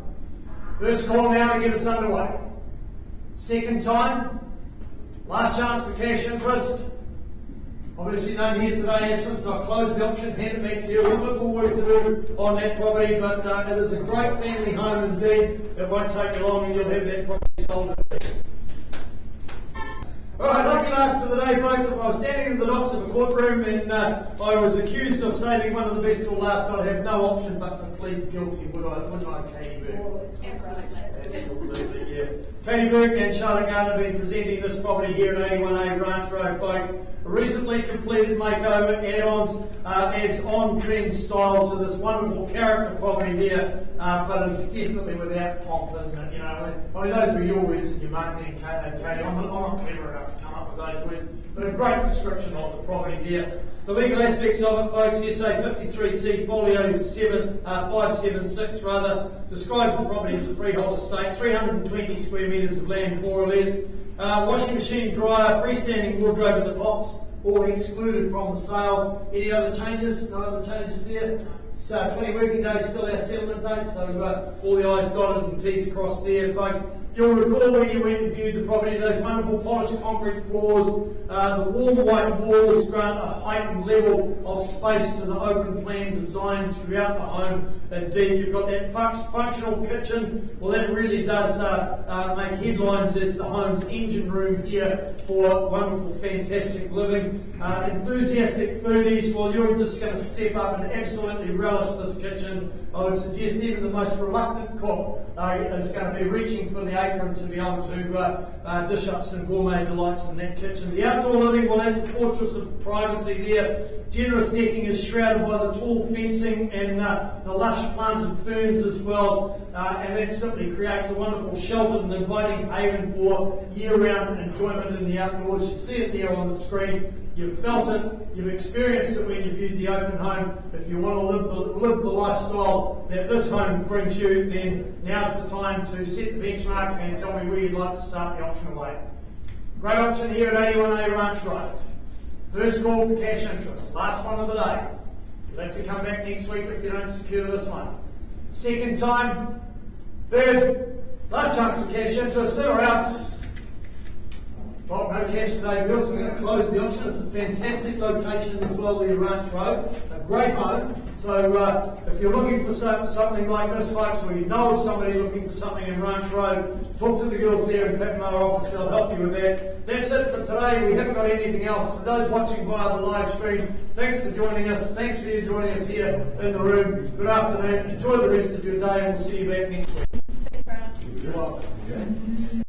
Speaker 1: First call now to get us underway. Second time, last chance for cash interest. Obviously none here today, Ashlyn, so I'll close the auction, hand it back to you. A little bit more work to do on that property, but it is a great family home indeed. It won't take you long and you'll have that property sold. Alright, lucky last for the day, folks. If I was standing in the docks of a courtroom and I was accused of saving one of the best till last, I'd have no option but to plead guilty, wouldn't I, Katie Burke? Absolutely, yeah. Katie Burke and Charlotte Gardner have been presenting this property here at 81A Ranch Road, folks. A recently completed makeover, add-ons, adds on-trend style to this wonderful character property there, but it's definitely without pomp, isn't it? You know, I mean, those were your words in your marketing, Katie. I'm not clever enough to come up with those words, but a great description of the property there. The legal aspects of it, folks, SA 53C folio 576 describes the property as a freehold estate, 320 square metres of land, more or less. Washing machine, dryer, freestanding wardrobe in the tops, all excluded from the sale. Any other changes? No other changes there. So 20 working days still our settlement date, so all the I's dotted and T's crossed there, folks. You'll recall when you went and viewed the property, those wonderful polished concrete floors, the warm white walls grant a heightened level of space to the open plan designs throughout the home. Indeed, you've got that functional kitchen. Well, that really does make headlines as the home's engine room here for wonderful, fantastic living. Enthusiastic foodies, well, you're just going to step up and absolutely relish this kitchen. I would suggest even the most reluctant cook is going to be reaching for the apron to be able to dish up some gourmet delights in that kitchen. The outdoor living, well, that's a fortress of privacy there. Generous decking is shrouded by the tall fencing and the lush planted ferns as well, and that simply creates a wonderful sheltered and inviting haven for year-round enjoyment in the outdoors. You see it there on the screen. You've felt it, you've experienced it when you viewed the open home. If you want to live the lifestyle that this home brings you, then now's the time to set the benchmark and tell me where you'd like to start the auction away. Great option here at 81A Ranch Road. First call for cash interest, last one of the day. You'll have to come back next week if you don't secure this one. Second time, third, last chance for cash interest, there or else. Well, no cash today, girls. We're going to close the auction. It's a fantastic location as well, the Ranch Road. A great home. So if you're looking for something like this, folks, or you know of somebody looking for something in Ranch Road, talk to the girls there in Pat Mower office. They'll help you with that. That's it for today. We haven't got anything else. For those watching via the live stream, thanks for joining us. Thanks for you joining us here in the room. Good afternoon. Enjoy the rest of your day, and we'll see you back next week. You're welcome.